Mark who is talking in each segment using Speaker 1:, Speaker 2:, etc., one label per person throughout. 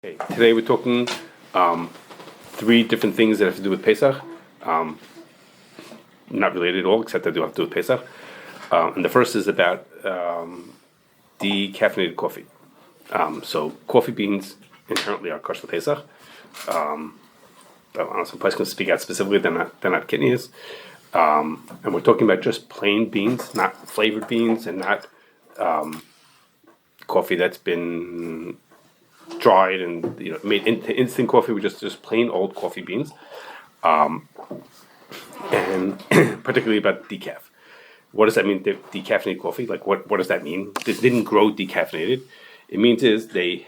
Speaker 1: Okay, today we're talking three different things that have to do with Pesach. Not related at all, except they do have to do with Pesach. And the first is about decaffeinated coffee. So coffee beans inherently are kosher Pesach. Some place can speak out specifically, they're not kidneys. And we're talking about just plain beans, not flavored beans, and not coffee that's been dried and made into instant coffee. With just plain old coffee beans, and particularly about decaf. What does that mean? Decaffeinated coffee? Like what does that mean? This didn't grow decaffeinated. It means is they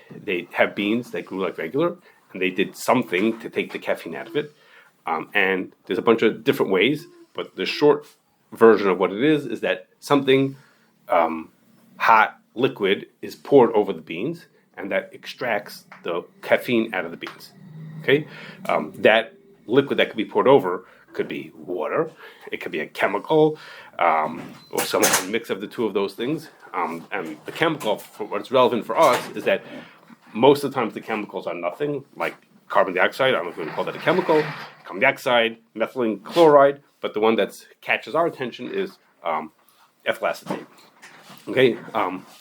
Speaker 1: have beans that grew like regular, and they did something to take the caffeine out of it. And there's a bunch of different ways, but the short version of what it is that something hot liquid is poured over the beans, and that extracts the caffeine out of the beans. Okay, that liquid that could be poured over could be water, it could be a chemical, or some kind of mix of the two of those things. And the chemical, for what's relevant for us, is that most of the times the chemicals are nothing, like carbon dioxide. I don't know if you want to call that a chemical, carbon dioxide, methylene chloride, but the one that catches our attention is ethyl acetate. Okay,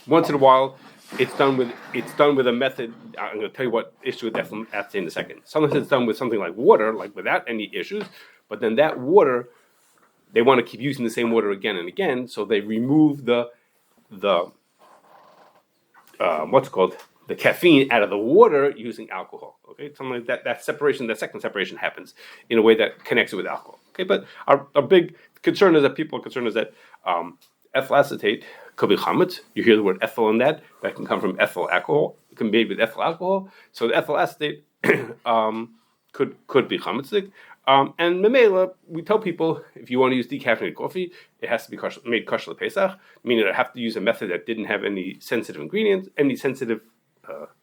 Speaker 1: once in a while, it's done with a method. I'm going to tell you what issue with ethyl acetate in a second. Sometimes it's done with something like water, like without any issues. But then that water, they want to keep using the same water again and again, so they remove the caffeine out of the water using alcohol. Okay, something like that. That separation, that second separation, happens in a way that connects it with alcohol. Okay, but our big concern is that people are concerned is that ethyl acetate could be chametz. You hear the word ethyl in that can come from ethyl alcohol. It can be made with ethyl alcohol. So the ethyl acetate could be chametzik. And memela, we tell people if you want to use decaffeinated coffee, it has to be made kosher Pesach, meaning it have to use a method that didn't have any sensitive ingredients, any sensitive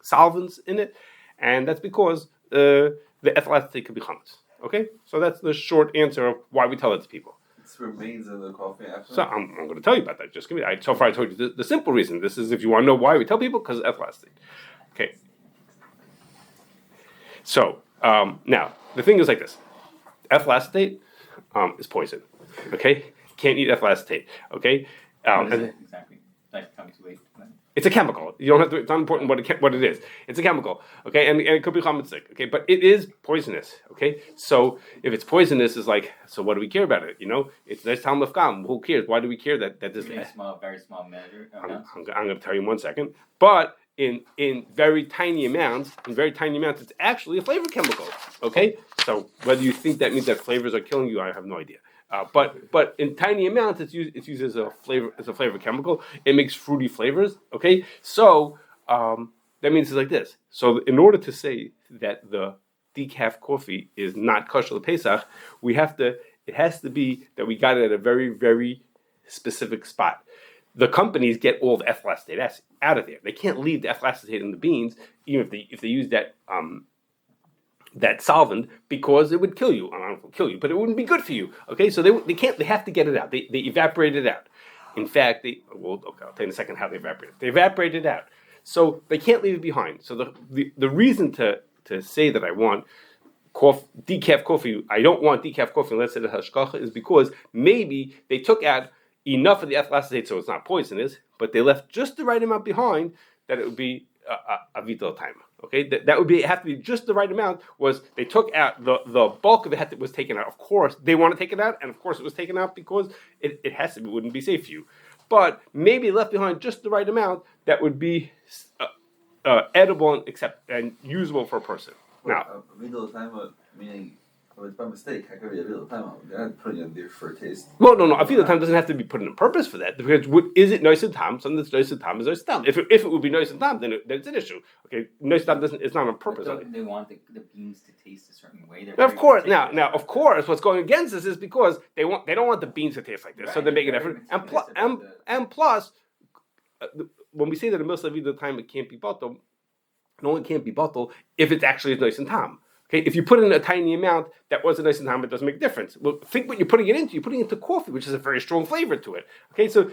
Speaker 1: solvents in it, and that's because the ethyl acetate could be chametz. Okay, so that's the short answer of why we tell it to people.
Speaker 2: Remains in the coffee after?
Speaker 1: So I'm going to tell you about that. Just give me. So far I told you the simple reason. This is if you want to know why we tell people, because of ethyl acetate. Okay. So now the thing is like this: ethyl acetate is poison. Okay, can't eat ethyl acetate. Okay.
Speaker 3: What is it exactly? Like coming to wait.
Speaker 1: It's a chemical. You don't have to. It's not important what it is. It's a chemical. Okay, and it could be chametzik. Okay, but it is poisonous. Okay, so if it's poisonous, it's like, so what do we care about it? It's nice time of gam. Who cares? Why do we care that this?
Speaker 3: Very small measure.
Speaker 1: I'm going to tell you in 1 second. But in very tiny amounts, it's actually a flavor chemical. Okay, so whether you think that means that flavors are killing you, I have no idea. But in tiny amounts, it's used as a flavor chemical. It makes fruity flavors. Okay, so that means it's like this. So in order to say that the decaf coffee is not kosher Pesach, it has to be that we got it at a very, very specific spot. The companies get all the ethyl acetate out of there. They can't leave the ethyl acetate in the beans, even if they use that solvent, because it would kill you. I don't know, kill you, but it wouldn't be good for you. Okay, so they can't. They have to get it out. They evaporate it out. In fact, I'll tell you in a second how they evaporate it. They evaporate it out, so they can't leave it behind. So the reason to say that I want decaf coffee, I don't want decaf coffee unless it has hashgacha, is because maybe they took out enough of the ethyl acetate so it's not poisonous, but they left just the right amount behind that it would be a vital time. Okay, that would have to be just the right amount. Was they took out the bulk of it was taken out. Of course, they want to take it out, and of course it was taken out because it has to be, wouldn't be safe for you. But maybe left behind just the right amount that would be edible and usable for a person. Now,
Speaker 2: vital time, meaning it's by mistake. I could be a vital time. They're not putting it there for a taste.
Speaker 1: No. A vital time doesn't have to be put in on purpose for that. Because is it nice and tam? Something that's nice and tam is nice and tam. If it would be nice and tam, then it's an issue. Okay, nice and tam it's not on purpose.
Speaker 3: Don't they want the beans to taste a certain way?
Speaker 1: Now, of course. Now, of course, what's going against this is because they don't want the beans to taste like this, right, so they make an effort. And plus, when we say that a milsa vital time it can't be bottled, no, it can't be bottled if it's actually nice and tam. Okay, if you put in a tiny amount that wasn't nice and time, it doesn't make a difference. Well, think what you're putting it into. You're putting it into coffee, which is a very strong flavor to it. Okay, so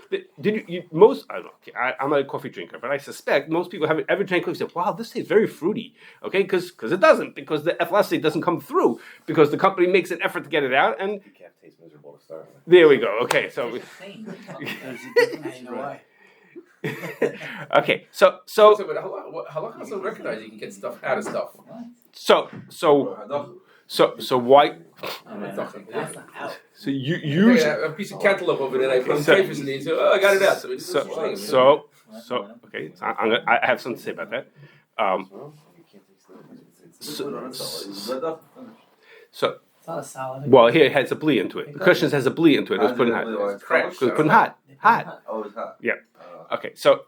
Speaker 1: most? I don't know. Okay, I'm not a coffee drinker, but I suspect most people haven't ever drank coffee and say, "Wow, this tastes very fruity." Okay, because it doesn't, because the ethyl acetate doesn't come through, because the company makes an effort to get it out, and
Speaker 4: Decaf tastes miserable to start with.
Speaker 1: there we go. Okay, so.
Speaker 3: It's the same.
Speaker 5: I know why.
Speaker 1: Okay, so
Speaker 4: But halakha also recognize you can get stuff out of stuff.
Speaker 1: so why? So you use
Speaker 4: A piece of cantaloupe over there, I put some capers in it, so I got it out.
Speaker 1: so okay. So I have something to say about that. So
Speaker 5: It's not a salad.
Speaker 1: well, here it has a blee into it. The cushions has a blee into it. It was putting hot. Because it's putting hot.
Speaker 2: Oh, it's hot.
Speaker 1: Yeah. Okay, so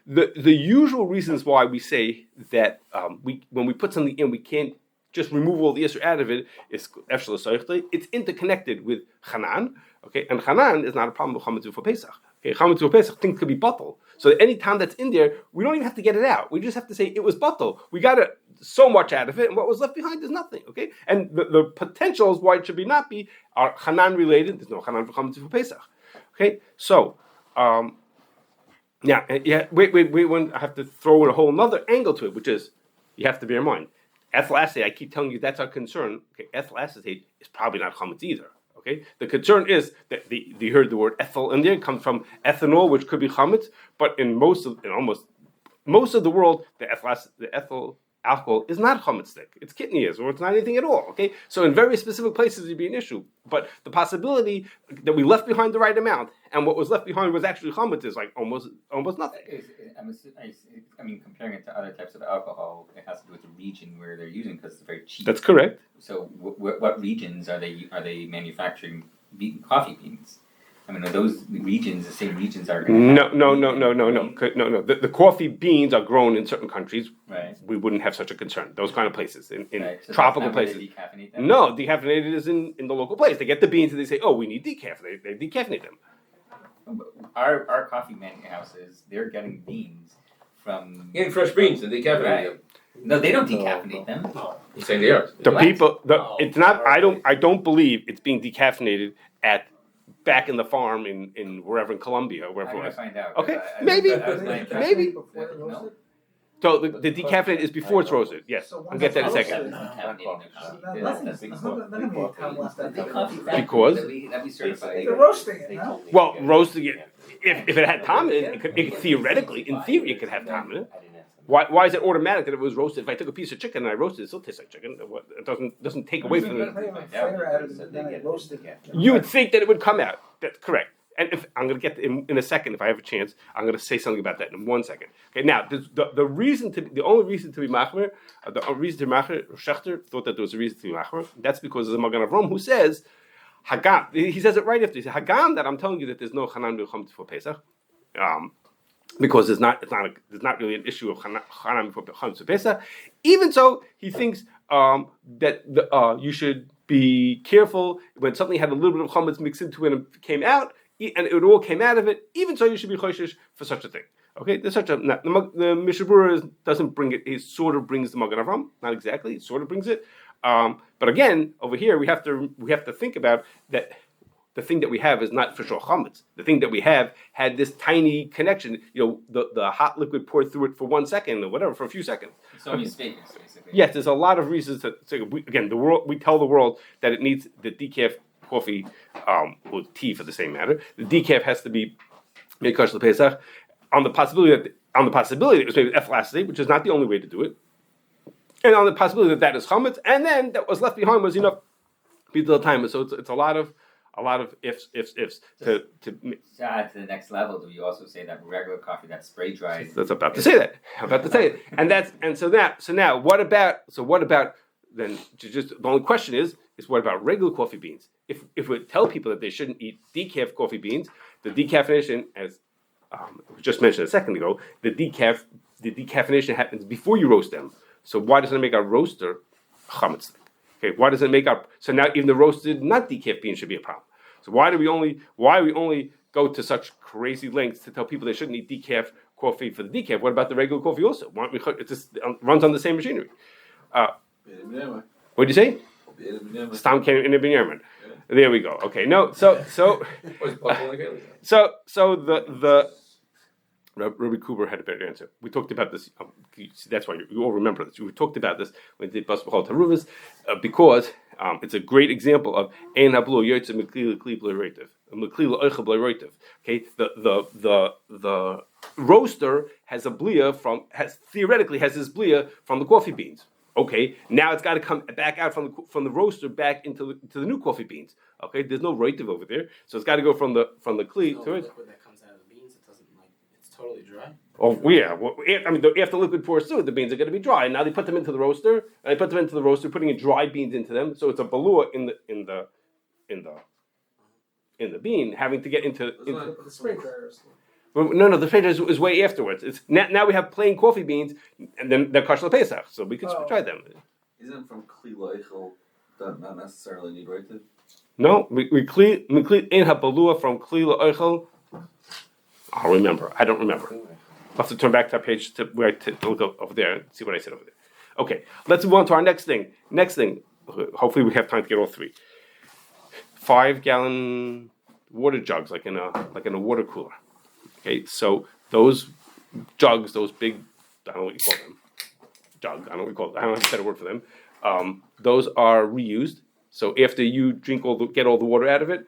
Speaker 1: the usual reasons why we say that when we put something in, we can't just remove all the Yisr out of it. It's interconnected with Hanan. Okay, and Hanan is not a problem with Chametz for Pesach. Okay, Chametz for Pesach things could be bottle. So any time that's in there, we don't even have to get it out. We just have to say it was bottle. We got so much out of it, and what was left behind is nothing. Okay, and the potentials why it should be not be are Hanan related. There's no Hanan for Chametz for Pesach. Okay, so. Wait. I have to throw in a whole another angle to it, which is you have to bear in mind. Ethyl acetate, I keep telling you that's our concern. Okay, ethyl acetate is probably not chametz either. Okay, the concern is that you heard the word ethyl in there. It comes from ethanol, which could be chametz, but in almost most of the world, the ethyl alcohol is not chametz stick. It's kidneys, or it's not anything at all. Okay, so in very specific places it'd be an issue. But the possibility that we left behind the right amount and what was left behind was actually chametz is like almost nothing.
Speaker 3: I mean, comparing it to other types of alcohol, it has to do with the region where they're using because it's very cheap.
Speaker 1: That's correct.
Speaker 3: So, what regions are they manufacturing coffee beans? I mean, are those regions the same regions are?
Speaker 1: No. The coffee beans are grown in certain countries.
Speaker 3: Right.
Speaker 1: We wouldn't have such a concern. Those kind of places in
Speaker 3: Right, so
Speaker 1: tropical
Speaker 3: that's not where
Speaker 1: places.
Speaker 3: they decaffeinate them?
Speaker 1: No, decaffeinated is in the local place. They get the beans and they say, "Oh, we need decaf." They decaffeinate them.
Speaker 3: Our coffee making houses, they're getting beans from
Speaker 4: In fresh beans, and they decaffeinate them.
Speaker 3: No, they don't decaffeinate them.
Speaker 4: You saying they are?
Speaker 1: The
Speaker 3: What?
Speaker 1: people, it's not. I don't believe it's being decaffeinated back in the farm in wherever in Colombia, wherever
Speaker 3: I'm
Speaker 1: it
Speaker 3: gonna
Speaker 1: was.
Speaker 3: find out.
Speaker 1: Okay,
Speaker 3: 'cause
Speaker 1: maybe.
Speaker 3: I was going to-
Speaker 1: Maybe.
Speaker 3: No.
Speaker 1: So the decaffeinated is before it's roasted. Yes,
Speaker 5: So
Speaker 1: I'll get that in a
Speaker 5: once it's
Speaker 1: second.
Speaker 3: Decaffeinating the coffee.
Speaker 5: Nothing
Speaker 3: Coffee factory
Speaker 1: Because?
Speaker 3: that'd be certified.
Speaker 5: They're roasting it, no?
Speaker 1: Well, roasting it. If it had tom in it, it could theoretically, in theory, it could have tom in it. Why is it automatic that it was roasted? If I took a piece of chicken and I roasted it, it still tastes like chicken. It doesn't take away from it. You would think that it would come out. That's correct. And if I'm going to get in a second, if I have a chance, I'm going to say something about that in 1 second. Okay, now the only reason to be machmer, Schechter thought that there was a reason to be machmer. That's because of the Magen Avraham who says Hagam. He says it right after. He says Hagam that I'm telling you that there's no Chanan B'Cham for Pesach. Because there's not really an issue of Chanan for Pesach. Even so, he thinks that you should be careful when something had a little bit of chametz mixed into it and came out, and it all came out of it. Even so, you should be choishish for such a thing. Okay, there's such a the Mishnah Berurah doesn't bring it. He sort of brings the Magen Avraham, not exactly. He sort of brings it, but again, over here we have to think about that. The thing that we have is not for sure chametz. The thing that we have had this tiny connection. The hot liquid poured through it for 1 second or whatever, for a few seconds.
Speaker 3: So many statements, basically.
Speaker 1: Yes, there's a lot of reasons to say. We tell the world that it needs the decaf coffee or tea for the same matter. The decaf has to be made kosher Pesach on the possibility that it was made with ethyl acetate, which is not the only way to do it, and on the possibility that is chametz, and then that was left behind was enough people time. So it's a lot of ifs. To
Speaker 3: add to the next level, do you also say that regular coffee that's spray dried?
Speaker 1: That's about to say that. I'm about to say it. So now what about then? Just the only question is what about regular coffee beans? If we tell people that they shouldn't eat decaf coffee beans, the decaffeination, as we just mentioned a second ago, the decaffeination happens before you roast them. So why doesn't it make our roaster chametz? Okay, why does it make up? So now even the roasted, not decaf beans should be a problem. So why we only go to such crazy lengths to tell people they shouldn't eat decaf coffee for the decaf? What about the regular coffee also? Why don't we? It just runs on the same machinery. What'd you say? Stam came in the Binyamin. There we go. Okay, no, so the Rabbi Kuber had a better answer. We talked about this. That's why you all remember this. We talked about this when we did Bas B'chol Taruvas, because it's a great example of Ein Hablu Yotze Meklila Kli B'Lei Roitiv, Meklila Oicha B'Lei Roitiv. Okay, the roaster has a blia theoretically has his blia from the coffee beans. Okay, now it's got to come back out from the roaster back into the new coffee beans. Okay, there's no roitiv over there, so it's got to go from the kli to it.
Speaker 5: Liquid that comes out of the beans, it doesn't it's totally dry.
Speaker 1: Oh yeah, well, after liquid pours through it, the beans are going to be dry. And now they put them into the roaster, and they put them into the roaster, putting in dry beans into them. So it's a balua in the bean, having to get into
Speaker 4: The spray dryers.
Speaker 1: no, the spray is way afterwards. It's now we have plain coffee beans, and then they're kosher Pesach, so we can try them.
Speaker 2: Isn't from Kli Loichel not necessarily need roitiv?
Speaker 1: No, we in habalua from Kli Loichel. I'll remember. I don't remember. I'll have to turn back to that page to look over there and see what I said over there. Okay, let's move on to our next thing. Hopefully we have time to get all three. 5-gallon water jugs, like in a water cooler. Okay, so those jugs, those big, I don't know what you call them. Jug, I don't know what you call them. I don't have a better word for them. Those are reused. So after you get all the water out of it,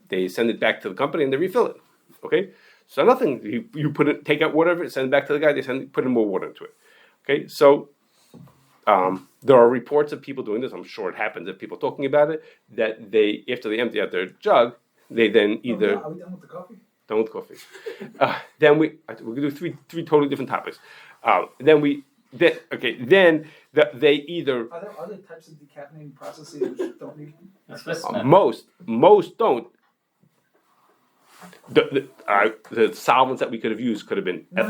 Speaker 1: they send it back to the company and they refill it. Okay, so nothing. You take out water of it, send it back to the guy. They put in more water into it. Okay, so there are reports of people doing this. I'm sure it happens. Of people talking about it, that they after they empty out their jug, they then either.
Speaker 4: Are we done with the coffee?
Speaker 1: Done with coffee. Then we're gonna do three totally different topics. Then they either.
Speaker 4: Are there other types of decaffeinating processes which don't need?
Speaker 1: Most don't. The solvents that we could have used could have been
Speaker 4: No.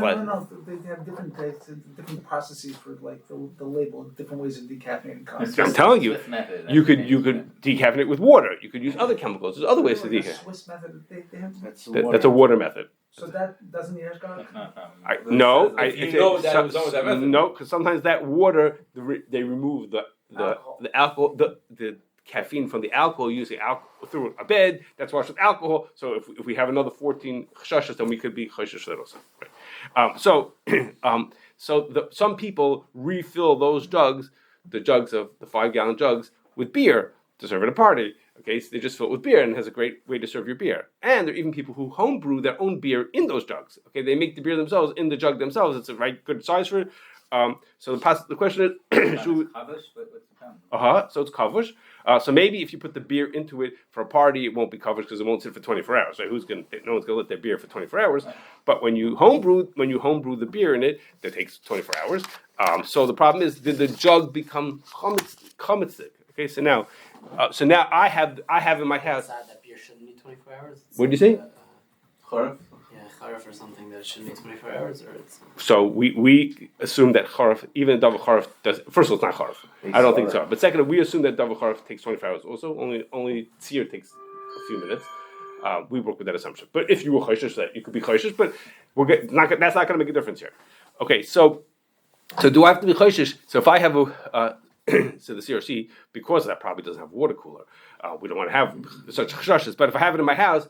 Speaker 4: They have different types, different processes for like the label, different ways of decaffeinating coffee.
Speaker 1: I'm telling you, you could decaffeinate with water. You could use other chemicals. There's other ways to decaffeinate.
Speaker 4: Swiss method, they have.
Speaker 1: That's a water method.
Speaker 4: So that doesn't need Ashgaard?
Speaker 1: No, because sometimes that water they remove the alcohol, the caffeine from the alcohol using alcohol through a bed that's washed with alcohol. So if we have another 14 chashas, then we could be chashish also. Right? Some people refill those jugs, the jugs of the 5-gallon jugs, with beer to serve at a party. Okay, so they just fill it with beer and it has a great way to serve your beer. And there are even people who homebrew their own beer in those jugs. Okay, they make the beer themselves in the jug themselves. It's a right good size for it. So the question is, so it's kavush. So maybe if you put the beer into it for a party, it won't be kavush because it won't sit for 24 hours. So no one's gonna let their beer for 24 hours. But when you homebrew the beer in it, that takes 24 hours. So the problem is, did the jug become chametzik? Okay, so now I have in my house.
Speaker 5: That beer shouldn't be 24 hours.
Speaker 1: What did you say?
Speaker 2: Charaf?
Speaker 5: Yeah, charaf or something that it shouldn't be 24 hours, or it's.
Speaker 1: So we assume that charaf, even davar charaf does. First of all, it's not charaf. I don't think so. But second, we assume that davar charaf takes 24 hours. Also, only tzir takes a few minutes. We work with that assumption. But if you were choshesh, that you could be choshesh, but that's not going to make a difference here. Okay, so do I have to be choshesh? So if I have so the CRC, because that probably doesn't have a water cooler, we don't want to have such chashas. But if I have it in my house,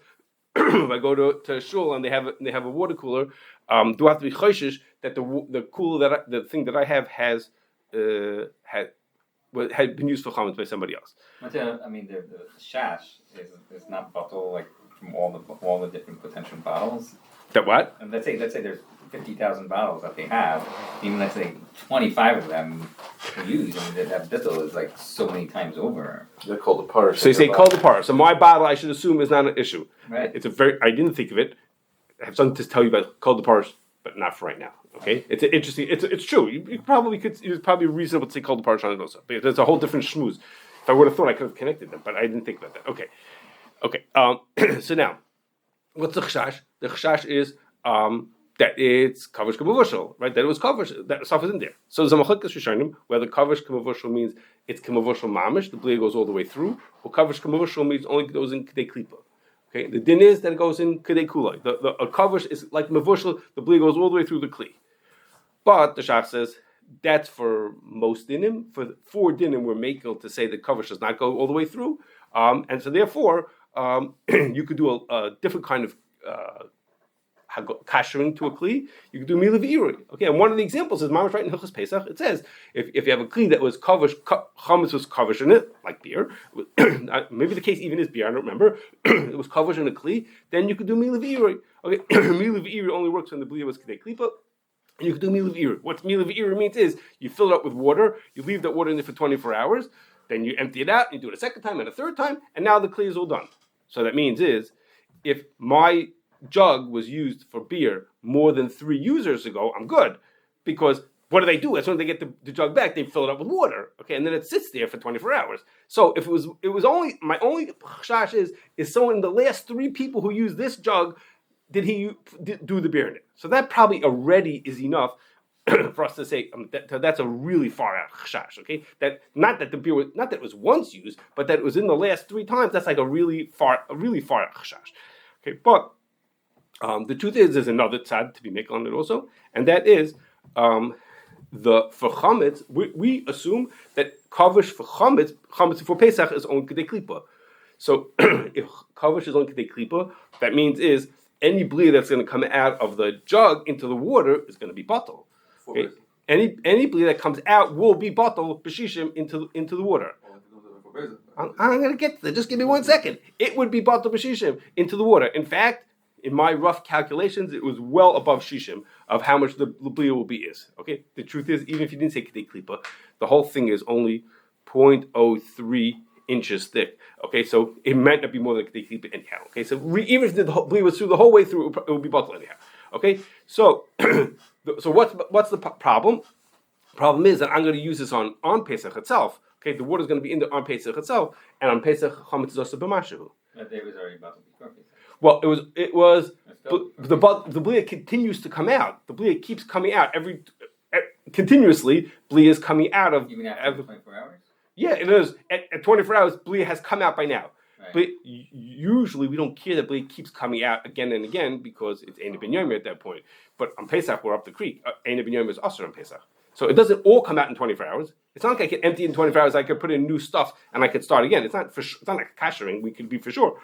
Speaker 1: if I go to shul and they have a water cooler, do I have to be choshesh that the cooler the thing that I have had been used for chametz by somebody else?
Speaker 3: I mean, the shash is not bottled like from all the different potential bottles.
Speaker 1: That what?
Speaker 3: And let's say there's 50,000 bottles that they have. Even let's say 25 of them used. I mean, that bittul is like so many times over.
Speaker 2: They're called a par.
Speaker 1: So you say called the par. So my bottle, I should assume, is not an issue.
Speaker 3: Right.
Speaker 1: I didn't think of it. I have something to tell you about called the pars, but not for right now. Okay, it's interesting. It's true. You probably could. It's probably reasonable to say called the pars on it also. But there's a whole different schmooze. If I would have thought, I could have connected them, but I didn't think about that. Okay. So now, what's the chashash? The chashash is that it's kavush k'mavushal, right? That it was kavush, that stuff is in there. So there's a machlokes rishonim whether kavush k'mavushal means it's k'mavushal mamish, the bleed goes all the way through, or kavush k'mavushal means only goes in k'dei klipa. Okay, the din is that it goes in k'dei kulai. The kavush is like mavushal, the bleed goes all the way through the kli. But the shach says that's for most dinim. For 4 dinim, we're making to say that Kashrus does not go all the way through, and so therefore you could do a different kind of kashering to a kli. You could do mila v'irui. Okay, and one of the examples is Mamash right in Hilchos Pesach. It says if you have a kli that was chametz was kavish in it, like beer. Maybe the case even is beer. I don't remember. It was kavish in a kli. Then you could do mila v'irui. Okay, mila v'irui only works when the blia was kedei klipa. And you can do mila v'irui. What mila v'irui means is you fill it up with water, you leave that water in there for 24 hours, then you empty it out, you do it a second time and a third time, and now the kli is all done. So that means is, if my jug was used for beer more than 3 users ago, I'm good. Because what do? As soon as they get the jug back, they fill it up with water. Okay, and then it sits there for 24 hours. So if it was only, my only chash is someone in the last 3 people who used this jug, did he do the beer in it? So that probably already is enough for us to say that's a really far out chash. Okay, that not that the beer was, not that it was once used, but that it was in the last 3 times. That's like a really far out chash. Okay, but the truth is, there's another tzad to be made on it also, and that is for chametz. We assume that kavish for chametz for Pesach is on kedei klipa. So if kavish is on kedei klipa, that means is any blia that's going to come out of the jug into the water is going to be bottle. Okay? Any blia that comes out will be bottle b'shishim into the water. I'm going to get there. Just give me 1 second. It would be bottle b'shishim into the water. In fact, in my rough calculations, it was well above shishim of how much the blia will be is. Okay, the truth is, even if you didn't say kedei klipa, the whole thing is only 0.03 inches thick. Okay, so it might not be more than kedei klipa anyhow. Okay, so even if the blia was through the whole way through, it would be bottled anyhow. Okay, so so what's the problem? Problem is that I'm going to use this on Pesach itself. Okay, the water is going to be in there on Pesach itself, and on Pesach chametz is also b'mashu.
Speaker 3: That day was already bottled before Pesach.
Speaker 1: Well, it was the blia continues to come out. The blia keeps coming out continuously. Blia is coming out of
Speaker 3: even after 24 hours.
Speaker 1: Yeah, it is. At 24 hours, blia has come out by now.
Speaker 3: Right.
Speaker 1: But usually we don't care that blia keeps coming out again and again because it's Ein Ben Yomer at that point. But on Pesach, we're up the creek. Ein Ben Yomer is Asur on Pesach. So it doesn't all come out in 24 hours. It's not like I can empty in 24 hours. I could put in new stuff and I could start again. It's not like kashering. We could be for sure.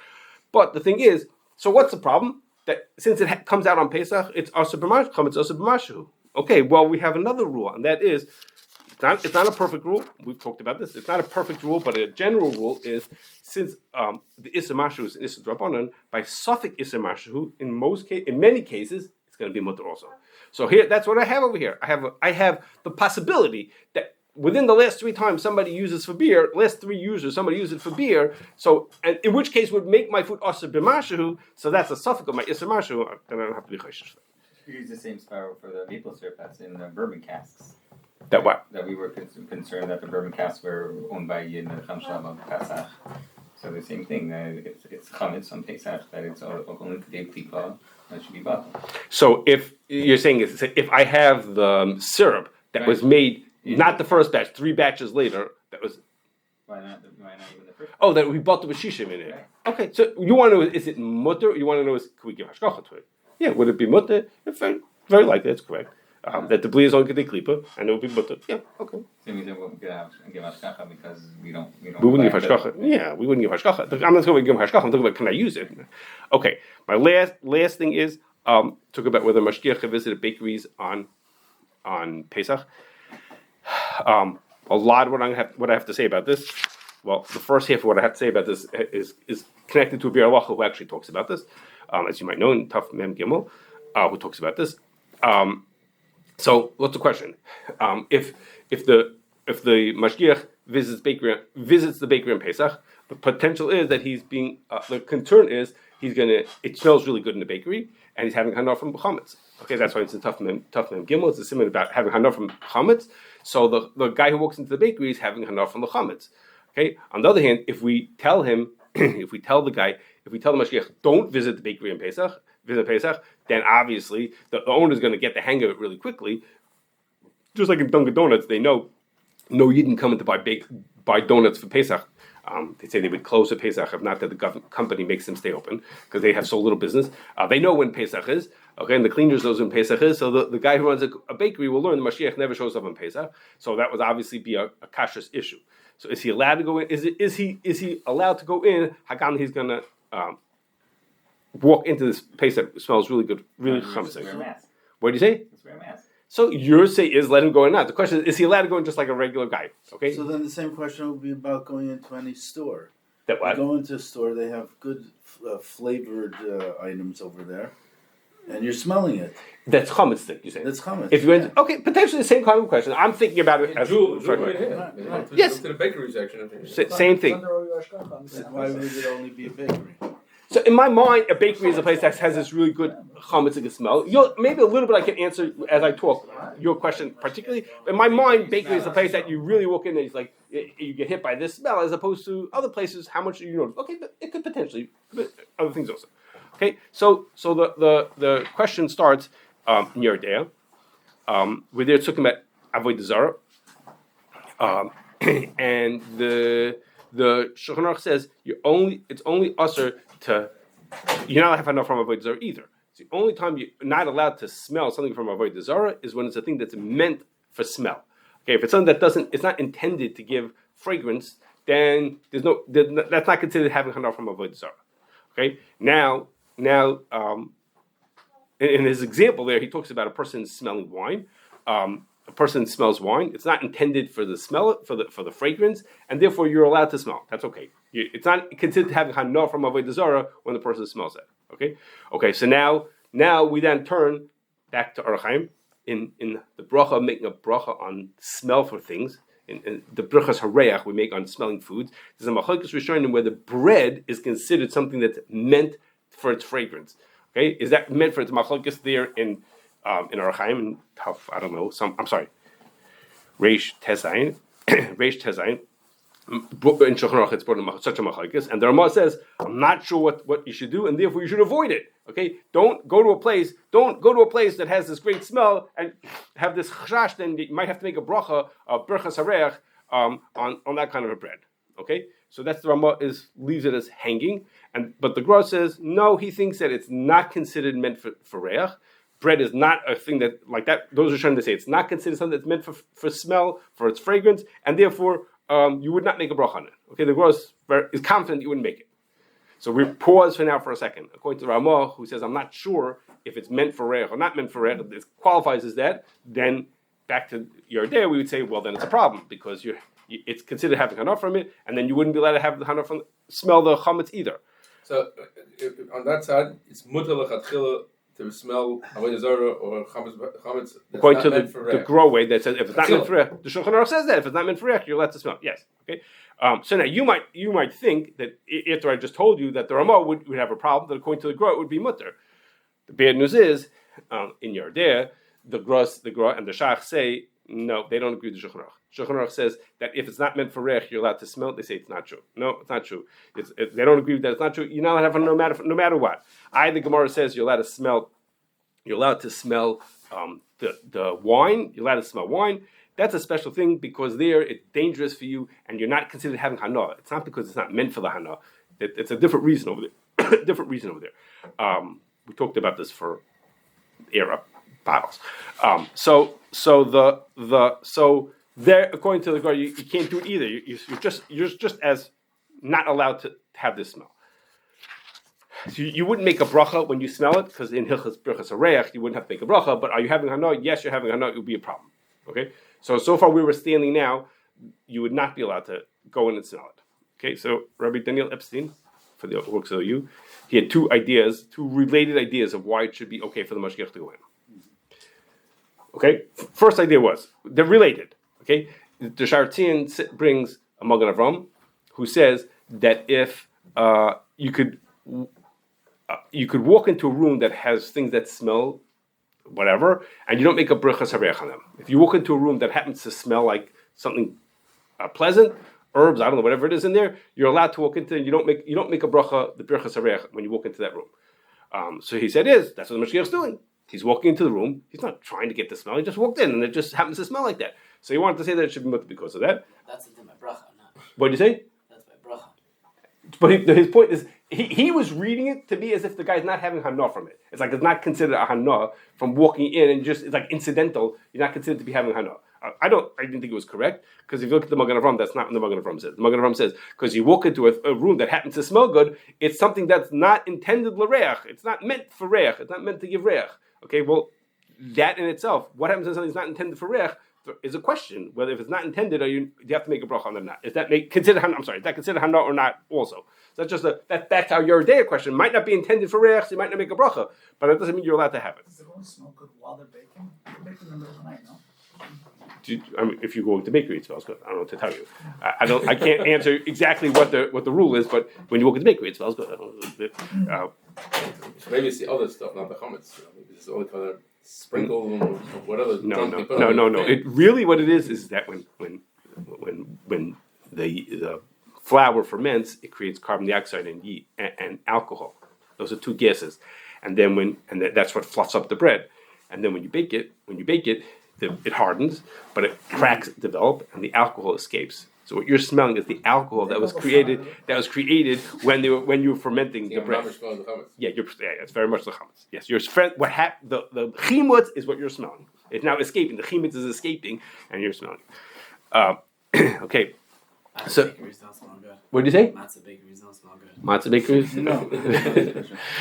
Speaker 1: But the thing is, so what's the problem? That since it comes out on Pesach, it's Asur b'mashu, chametz Asur b'mashu. Okay, well we have another rule, and that is it's not a perfect rule. We've talked about this. It's not a perfect rule, but a general rule is since the Issa Mashu is an Issa Drabanan, by Suffolk Issa Mashu, in many cases, it's going to be mutter also. So here, that's what I have over here. I have the possibility that within the last 3 times somebody uses for beer, last 3 users, somebody uses it for beer, so, and in which case would make my food Asur b'mashu, so that's a suffix of my Issa Mashu, then I don't have to be Choshesh.
Speaker 3: We use the same spiral for the maple syrup that's in the bourbon casks.
Speaker 1: That what?
Speaker 3: That we were concerned that the bourbon casks were owned by Yid and the Chamshalam of Pesach. So the same thing, that it's chametz on Pesach, that it's only kedei klipa, that should be bottled. So
Speaker 1: if you're saying, if I have the syrup that was made, not the first batch, 3 batches later, that was...
Speaker 3: Why not even the first?
Speaker 1: Oh, that we bought the b'shishim in it. Right. Okay, so you want to know, is it mutter, or you want to know, can we give hashgacha to it? Yeah, would it be mutter? Very likely, that's correct. That the bli is on kedei klipa, and it would be mutter. Yeah, okay.
Speaker 3: So it means that we'll give hashgacha because we don't
Speaker 1: we wouldn't give hashgacha. Yeah, we wouldn't give hashgacha. I'm not going to give hashgacha, I'm talking about can I use it? Okay, my last thing is, talk about whether Mashgiach visited bakeries on Pesach. A lot of what I have to say about this. Well, the first half of what I have to say about this is connected to a Bir Halacha who actually talks about this, as you might know in Taf Mem Gimel, who talks about this. So what's the question? If the Mashgiach visits the bakery on Pesach, the potential is that he's being. The concern is it smells really good in the bakery, and he's having hanaf from chametz. Okay, that's why it's in Taf Mem Gimel. It's a simon about having hanaf from chametz. So the guy who walks into the bakery is having hanaf from the chametz. Okay. On the other hand, if we tell the Mashgiach, don't visit the bakery on Pesach, then obviously the owner is going to get the hang of it really quickly. Just like in Dunkin' Donuts, they know you didn't come in to buy donuts for Pesach. They say they would close at Pesach if not that the company makes them stay open because they have so little business. They know when Pesach is, okay, and the cleaners knows when Pesach is. So the guy who runs a bakery will learn the Mashgiach never shows up on Pesach. So that would obviously be a Kashrus issue. So is he allowed to go in? Is he allowed to go in? Hagan he's gonna walk into this Pesach. It smells really good, really chametzik. What do you say?
Speaker 3: Let's wear a mask.
Speaker 1: So your say is let him go in now. The question is he allowed to go in just like a regular guy? Okay.
Speaker 6: So then the same question would be about going into any store.
Speaker 1: That what?
Speaker 6: You go into a store, they have good flavored items over there, and you're smelling it.
Speaker 1: That's chametzik. You say.
Speaker 6: That's chametz.
Speaker 1: If you went, okay, potentially the same kind of question. I'm thinking about it as
Speaker 7: Jewel
Speaker 1: sorry.
Speaker 7: right here.
Speaker 6: Right.
Speaker 1: Yes.
Speaker 7: To the bakery section.
Speaker 1: Same thing.
Speaker 6: Why would it only be a bakery?
Speaker 1: So in my mind, a bakery is a place that has this really good chametzik smell. Maybe a little bit I can answer as I talk your question particularly. In my mind, bakery is a place that you really walk in and it's like you get hit by this smell as opposed to other places. How much do you know? Okay, but it could potentially, but other things also. Okay, so the question starts in your day. Where they're talking about avodah zarah, and the Shulchan Aruch says it's only usher to you're not have enough from avodah zarah either. So the only time you're not allowed to smell something from avodah zarah is when it's a thing that's meant for smell. Okay, if it's something that it's not intended to give fragrance, then that's not considered having enough from avodah zarah. Okay, now. In his example there, he talks about a person smelling wine. A person smells wine. It's not intended for the smell, for the fragrance, and therefore you're allowed to smell. That's okay. It's not considered having hana from avodah zarah when the person smells it. Okay. So now we then turn back to Orach Chaim in the bracha, making a bracha on smell for things. In the brachas hareach we make on smelling foods. There's a machlokes rishonim where the bread is considered something that's meant for its fragrance. Okay, is that meant for its machlokes there in Orach Chaim and I don't know Reish Tezayin in Shulchan Aruch it's brought in such a machlokes, and the Ramah says I'm not sure what you should do, and therefore you should avoid it. Okay, don't go to a place that has this great smell and have this chashash. Then you might have to make a bracha of brachas hareach on that kind of a bread. Okay, so that's the Ramah leaves it as hanging, but the Gra says no. He thinks that it's not considered meant for reach. Bread is not a thing that like that. Those are trying to say it's not considered something that's meant for smell, for its fragrance, and therefore you would not make a bracha on it. Okay, the Gra is confident you wouldn't make it. So we pause for now for a second. According to Ramah, who says I'm not sure if it's meant for reich or not meant for reich, it qualifies as that. Then back to your day, we would say, well, then it's a problem because it's considered having hana from it, and then you wouldn't be allowed to have the hana from smell the chametz either.
Speaker 7: So on that side, it's mutar lechatchila to smell avodah zarah or chametz.
Speaker 1: According to the grow way that says if it's not meant for reich, the Shulchan Aruch says that if it's not meant for reich, you're allowed to smell. Yes. Okay. So now you might think that after I just told you that the Ramah would have a problem, that according to the Gra it would be mutter. The bad news is in your day, the Gra and the Shach say no, they don't agree with the Shulchan Aruch. Shulchan Aruch says that if it's not meant for reich, you're allowed to smell it. They say it's not true. No, it's not true. They don't agree with that. It's not true. You're not allowed to have no matter what. The Gemara says you're allowed to smell. You're allowed to smell the wine. You're allowed to smell wine. That's a special thing because there it's dangerous for you, and you're not considered having hana. It's not because it's not meant for the hana. It's a different reason over there. We talked about this for era bottles. So there, according to the Gemara, you can't do it either. You're just as not allowed to have this smell. So you wouldn't make a bracha when you smell it because in Hilchas Brachas Hareach you wouldn't have to make a bracha. But are you having hana? Yes, you're having hana. It would be a problem. Okay. So far we were standing now. You would not be allowed to go in and smell it. Okay. So Rabbi Daniel Epstein, for the works of you, he had two related ideas of why it should be okay for the Mashgiach to go in. Okay. First idea was they're related. Okay. The Shartzian brings a Magen Avram who says that if you could walk into a room that has things that smell whatever, and you don't make a brachas hareach on them. If you walk into a room that happens to smell like something pleasant, herbs, I don't know, whatever it is in there, you're allowed to walk into and you don't make a bracha, the brachas hareach, when you walk into that room. So he said, that's what the Mashgiach's doing. He's walking into the room. He's not trying to get the smell. He just walked in, and it just happens to smell like that. So he wanted to say that it should be mutter because of that.
Speaker 5: That's the thing by bracha, not.
Speaker 1: What did you say?
Speaker 5: That's by bracha.
Speaker 1: But his point is, he was reading it to be as if the guy's not having hana from it. It's like it's not considered a hana from walking in, and just it's like incidental. You're not considered to be having hana. I didn't think it was correct, because if you look at the Magen Avraham, that's not what the Magen Avraham says. The Magen Avraham says because you walk into a room that happens to smell good, it's something that's not intended l'reach. It's not meant for reach. It's not meant to give reach. Okay, well, that in itself, what happens when something's not intended for reach, is a question. Whether if it's not intended, do you have to make a bracha on it or not? Is that considered hana? I'm sorry, is that considered hana or not? Also, so that's just that's our Yeridea question. Might not be intended for reach, so you might not make a bracha, but that doesn't mean you're allowed to have it.
Speaker 4: Does it only smell good while they're baking? They're baking in the middle of the night, no?
Speaker 1: If you go to the bakery, it smells good. I don't know what to tell you. I can't answer exactly what the rule is, but when you walk in the bakery, it smells good.
Speaker 7: Maybe it's the other stuff, not the chametz. Maybe it's all kind of sprinkle or whatever.
Speaker 1: No. It really what it is that when the flour ferments, it creates carbon dioxide and alcohol. Those are two gases, and then that's what fluffs up the bread. And then when you bake it, it hardens, but it cracks develop, and the alcohol escapes. So what you're smelling is the alcohol that was created when you were fermenting the bread. Yeah, it's very much the chametz. Yes, the chimutz is what you're smelling. It's now escaping. The chimutz is escaping, and you're smelling. Okay. So,
Speaker 5: bakeries don't smell good.
Speaker 1: What did you say?
Speaker 5: Matzah bakeries don't smell good.
Speaker 1: Matzah bakeries?
Speaker 6: No.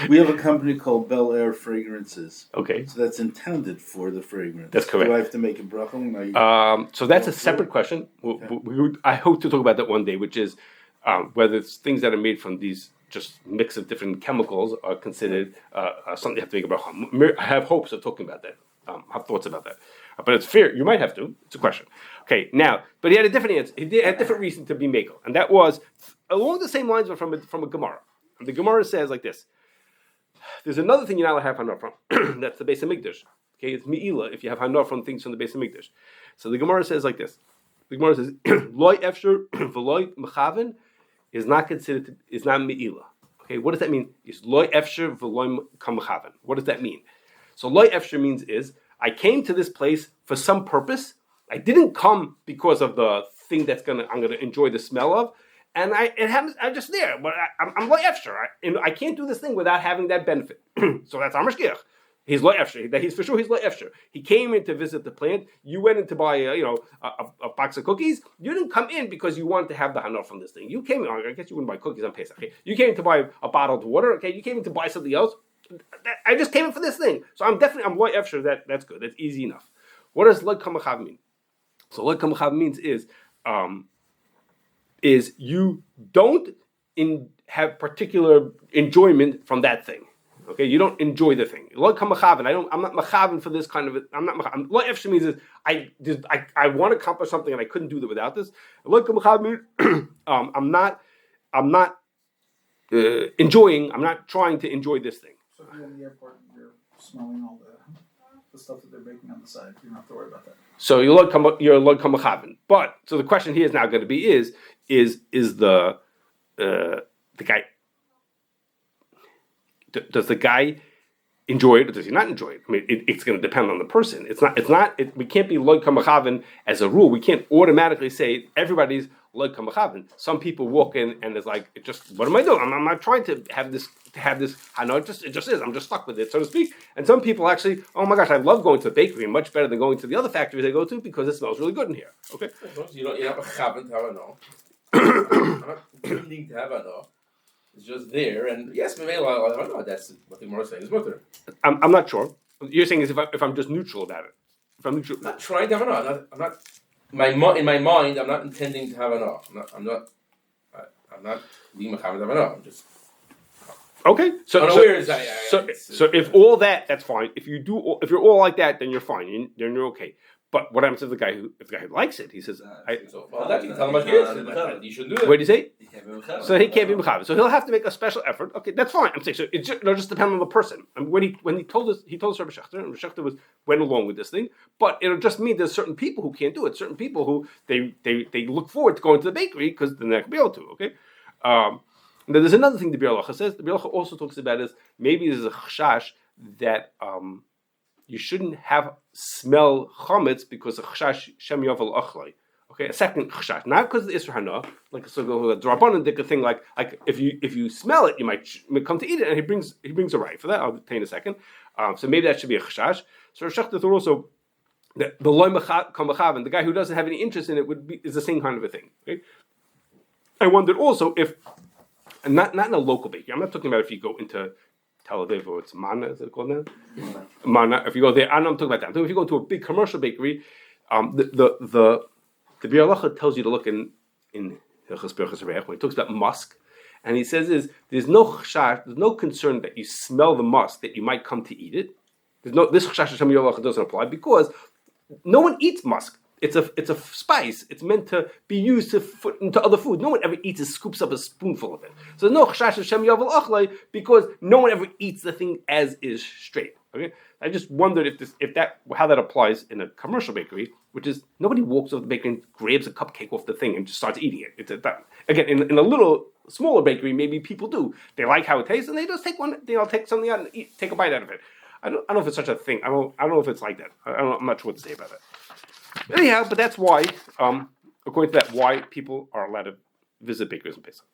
Speaker 6: We have a company called Bel Air Fragrances.
Speaker 1: Okay.
Speaker 6: So that's intended for the fragrance.
Speaker 1: That's correct.
Speaker 6: Do I have to make a bracha when I...
Speaker 1: So that's a separate question. I hope to talk about that one day, which is whether it's things that are made from these just mix of different chemicals are considered something you have to make a bracha. I have hopes of talking about that. I have thoughts about that. But it's fair. You might have to. It's a question. Okay, now, but he had a different answer. He had a different reason to be makel, and that was along the same lines, but from a Gemara. And the Gemara says like this: there's another thing you're not allowed to have hanor from. That's the Beis Hamikdash. Okay, it's mi'ila if you have hanor from things from the Beis Hamikdash. So the Gemara says like this: the Gemara says loy efsher v'loy mechaven is not considered is not mi'ila. Okay, what does that mean? It's loy efsher v'loy mechaven. What does that mean? So loy efsher means is I came to this place for some purpose. I didn't come because of the thing I'm gonna enjoy the smell of, and I'm just there. But I'm lo efsher. I can't do this thing without having that benefit. So that's our Mashgiach. He's lo efsher. He's for sure. He's lo efsher. He came in to visit the plant. You went in to buy a box of cookies. You didn't come in because you wanted to have the hanor from this thing. You came in. I guess you wouldn't buy cookies on Pesach. Okay? You came in to buy a bottled water. Okay, you came in to buy something else. I just came in for this thing. So I'm lo efsher. That's good. That's easy enough. What does lo kamachav mean? So what Kamachav means is you don't have particular enjoyment from that thing. Okay, you don't enjoy the thing. Lo Kamachav, I'm not machaven for this kind of. I'm not machaven. Lo efshe means is I want to accomplish something and I couldn't do that without this. Lo Kamachav means I'm not enjoying. I'm not trying to enjoy this thing.
Speaker 4: So if you're in the airport, you're smelling all the stuff that they're baking on the side. You don't have to worry about that. So
Speaker 1: you're log kamachaven. But so the question here is now going to be is the guy does the guy enjoy it or does he not enjoy it? I mean, it's going to depend on the person. We can't be log kamachaven as a rule. We can't automatically say everybody's log kamachaven. Some people walk in and it's like, what am I doing? I'm not trying to have this. I know it just is. I'm just stuck with it, so to speak. And some people actually, oh my gosh, I love going to the bakery much better than going to the other factories I go to because it smells really good in here. Okay.
Speaker 7: You're not mechaven to have a no. I'm not intending to have a no. It's just there, and yes, maybe I don't know. That's what the Gemara is saying is mutter.
Speaker 1: I'm not sure. You're saying is if I'm just neutral about it. If I'm neutral,
Speaker 7: I'm not trying to have a no. I'm not. In my mind, I'm not intending to have a no. I'm not being mechaven to have a no. I'm just.
Speaker 1: Okay, so if all that's fine. If you're all like that, then you're fine. Then you're okay. But what happens if the guy who likes it? He says,
Speaker 7: that you can tell him you shouldn't do that.
Speaker 1: What did he say? So he can't be mechaven. So he'll have to make a special effort. Okay, that's fine. I'm saying so. It'll just depend on the person. I mean, when he told us Rabbi Schechter, and Rabbi Schechter went along with this thing. But it'll just mean there's certain people who can't do it. Certain people who they look forward to going to the bakery because then they'll be able to. Okay. Now there's another thing the Bir Halacha says. The Bir Halacha also talks about is maybe there's a chashash that you shouldn't have smell chametz because of chashash shem yovel achloi. Okay, a second chashash, not because of the Isra Hana, like so the Drabanan did a thing like if you smell it, you might come to eat it, and he brings a right for that. I'll tell you in a second. So maybe that should be a chashash. So Shach thought also that the loy and the guy who doesn't have any interest in it is the same kind of a thing. Okay? I wondered also if, and not in a local bakery. I'm not talking about if you go into Tel Aviv or it's Mana, is it called now? Mana. If you go there, I'm not talking about that. I'm talking if you go to a big commercial bakery, the Biur Halacha tells you to look in Hilchos Berachos Reich when he talks about musk, and he says there's no concern that you smell the musk that you might come to eat it. This Chashash Hashem Biur Halacha doesn't apply because no one eats musk. It's a spice. It's meant to be used to put into other food. No one ever eats scoops up a spoonful of it. So no Chashash Hashem Yavel Achlei because no one ever eats the thing as is straight. Okay, I just wondered how that applies in a commercial bakery, which is nobody walks over the bakery and grabs a cupcake off the thing and just starts eating it. Again, in a little smaller bakery, maybe people do. They like how it tastes and they just take one. They'll take something out and take a bite out of it. I don't know if it's such a thing. I don't know if it's like that. I'm not sure what to say about that. Anyhow, but that's why, according to that, why people are allowed to visit bakeries in Pesach.